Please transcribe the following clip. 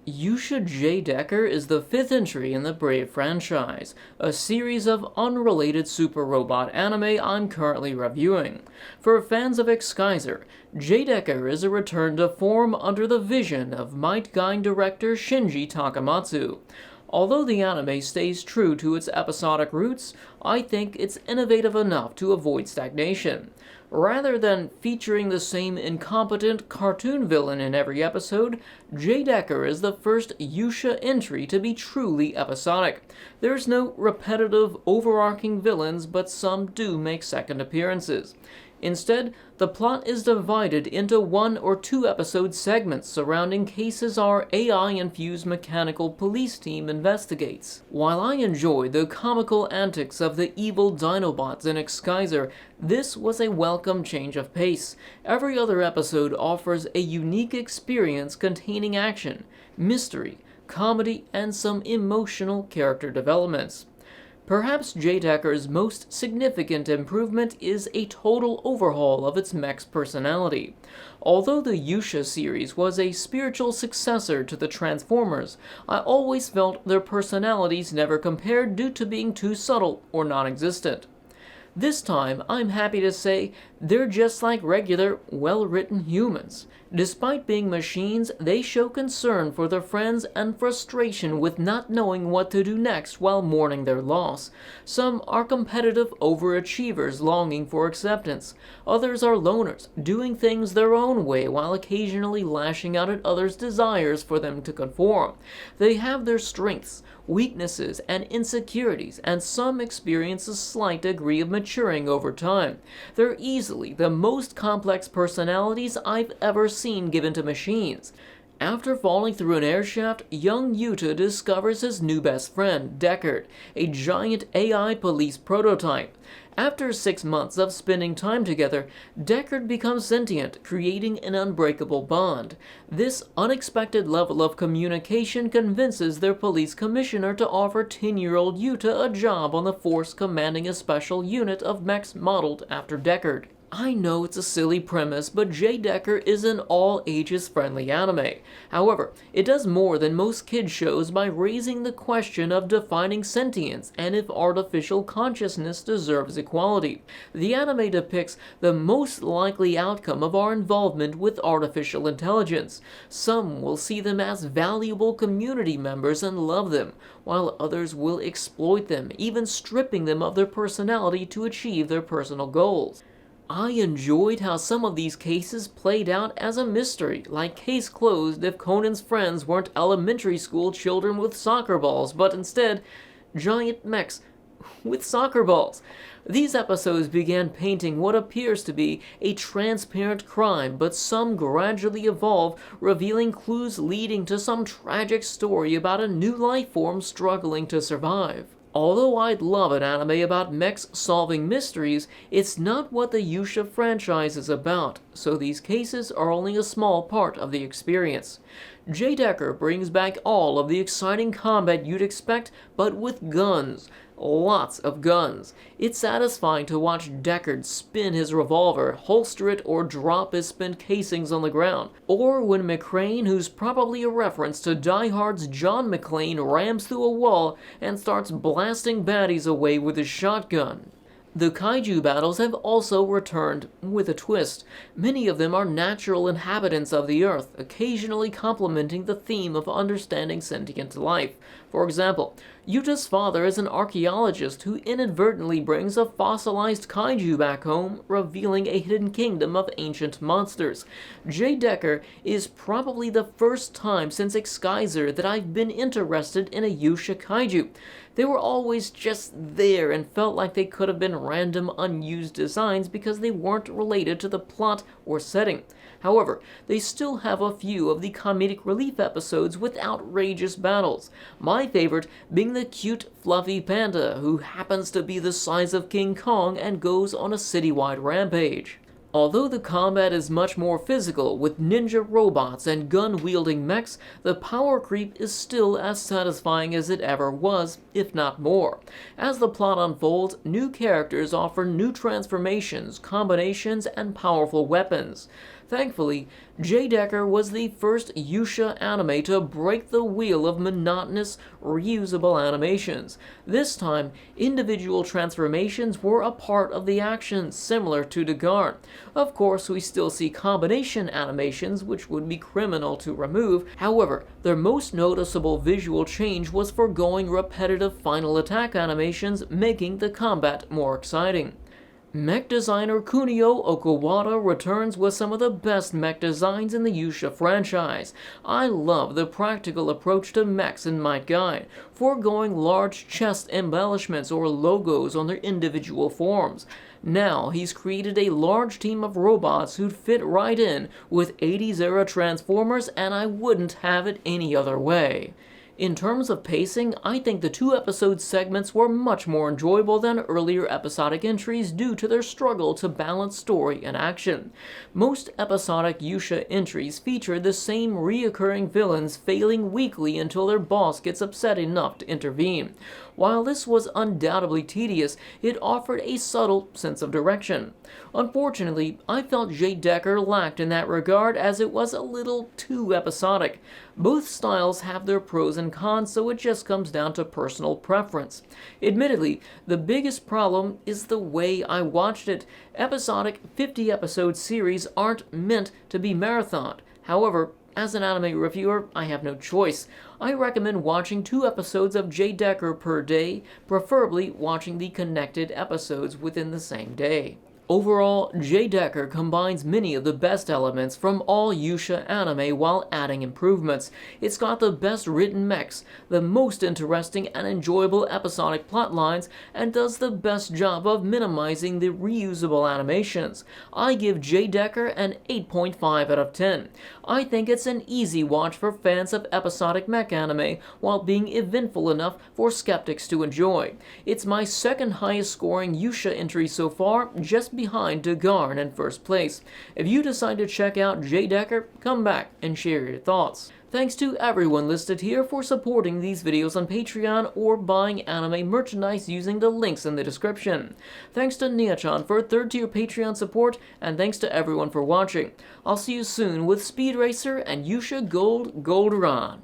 Yuusha J Decker is the fifth entry in the Brave franchise, a series of unrelated super robot anime I'm currently reviewing. For fans of Excaiser, J Decker is a return to form under the vision of Might Guide director Shinji Takamatsu. Although the anime stays true to its episodic roots, I think it's innovative enough to avoid stagnation. Rather than featuring the same incompetent cartoon villain in every episode, J Decker is the first Yuusha entry to be truly episodic. There's no repetitive, overarching villains, but some do make second appearances. Instead, the plot is divided into 1 or 2 episode segments surrounding cases our AI-infused mechanical police team investigates. While I enjoy the comical antics of the evil Dinobots in Excaiser, this was a welcome change of pace. Every other episode offers a unique experience containing action, mystery, comedy, and some emotional character developments. Perhaps J Decker's most significant improvement is a total overhaul of its mech's personality. Although the Yuusha series was a spiritual successor to the Transformers, I always felt their personalities never compared due to being too subtle or non-existent. This time, I'm happy to say they're just like regular, well-written humans. Despite being machines, they show concern for their friends and frustration with not knowing what to do next while mourning their loss. Some are competitive overachievers longing for acceptance. Others are loners, doing things their own way while occasionally lashing out at others' desires for them to conform. They have their strengths, weaknesses, and insecurities, and some experience a slight degree of maturing over time. They're easily the most complex personalities I've ever seen given to machines. After falling through an airshaft, young Yuta discovers his new best friend, Deckard, a giant AI police prototype. After 6 months of spending time together, Deckard becomes sentient, creating an unbreakable bond. This unexpected level of communication convinces their police commissioner to offer 10-year-old Yuta a job on the force commanding a special unit of mechs modeled after Deckard. I know it's a silly premise, but J Decker is an all-ages friendly anime. However, it does more than most kids shows by raising the question of defining sentience and if artificial consciousness deserves equality. The anime depicts the most likely outcome of our involvement with artificial intelligence. Some will see them as valuable community members and love them, while others will exploit them, even stripping them of their personality to achieve their personal goals. I enjoyed how some of these cases played out as a mystery, like Case Closed if Conan's friends weren't elementary school children with soccer balls, but instead giant mechs with soccer balls. These episodes began painting what appears to be a transparent crime, but some gradually evolve, revealing clues leading to some tragic story about a new life form struggling to survive. Although I'd love an anime about mechs solving mysteries, it's not what the Yuusha franchise is about, so these cases are only a small part of the experience. J Decker brings back all of the exciting combat you'd expect, but with guns. Lots of guns. It's satisfying to watch Deckard spin his revolver, holster it, or drop his spent casings on the ground. Or when McCrane, who's probably a reference to Die Hard's John McClane, rams through a wall and starts blasting baddies away with his shotgun. The kaiju battles have also returned, with a twist. Many of them are natural inhabitants of the Earth, occasionally complementing the theme of understanding sentient life. For example, Yuta's father is an archaeologist who inadvertently brings a fossilized kaiju back home, revealing a hidden kingdom of ancient monsters. J Decker is probably the first time since Excaiser that I've been interested in a Yuusha kaiju. They were always just there and felt like they could have been random, unused designs because they weren't related to the plot or setting. However, they still have a few of the comedic relief episodes with outrageous battles. My favorite being the cute, fluffy panda who happens to be the size of King Kong and goes on a citywide rampage. Although the combat is much more physical with ninja robots and gun-wielding mechs, the power creep is still as satisfying as it ever was, if not more. As the plot unfolds, new characters offer new transformations, combinations, and powerful weapons. Thankfully, J Decker was the first Yuusha anime to break the wheel of monotonous, reusable animations. This time, individual transformations were a part of the action, similar to Dagarn. Of course, we still see combination animations, which would be criminal to remove. However, their most noticeable visual change was foregoing repetitive final attack animations, making the combat more exciting. Mech designer Kunio Okawada returns with some of the best mech designs in the Yuusha franchise. I love the practical approach to mechs in Might Guide, foregoing large chest embellishments or logos on their individual forms. Now he's created a large team of robots who'd fit right in with 80s era Transformers, and I wouldn't have it any other way. In terms of pacing, I think the 2-episode segments were much more enjoyable than earlier episodic entries due to their struggle to balance story and action. Most episodic Yuusha entries feature the same reoccurring villains failing weakly until their boss gets upset enough to intervene. While this was undoubtedly tedious, it offered a subtle sense of direction. Unfortunately, I felt J Decker lacked in that regard, as it was a little too episodic. Both styles have their pros and cons, so it just comes down to personal preference. Admittedly, the biggest problem is the way I watched it. Episodic 50-episode series aren't meant to be marathoned. However, as an anime reviewer, I have no choice. I recommend watching 2 episodes of J Decker per day, preferably watching the connected episodes within the same day. Overall, J Decker combines many of the best elements from all Yuusha anime while adding improvements. It's got the best written mechs, the most interesting and enjoyable episodic plotlines, and does the best job of minimizing the reusable animations. I give J Decker an 8.5 out of 10. I think it's an easy watch for fans of episodic mech anime, while being eventful enough for skeptics to enjoy. It's my second highest scoring Yuusha entry so far, just behind Dagarn in first place. If you decide to check out J Decker, come back and share your thoughts. Thanks to everyone listed here for supporting these videos on Patreon or buying anime merchandise using the links in the description. Thanks to Nia-chan for 3rd-tier Patreon support, and thanks to everyone for watching. I'll see you soon with Speed Racer and Yuusha Gold Ron.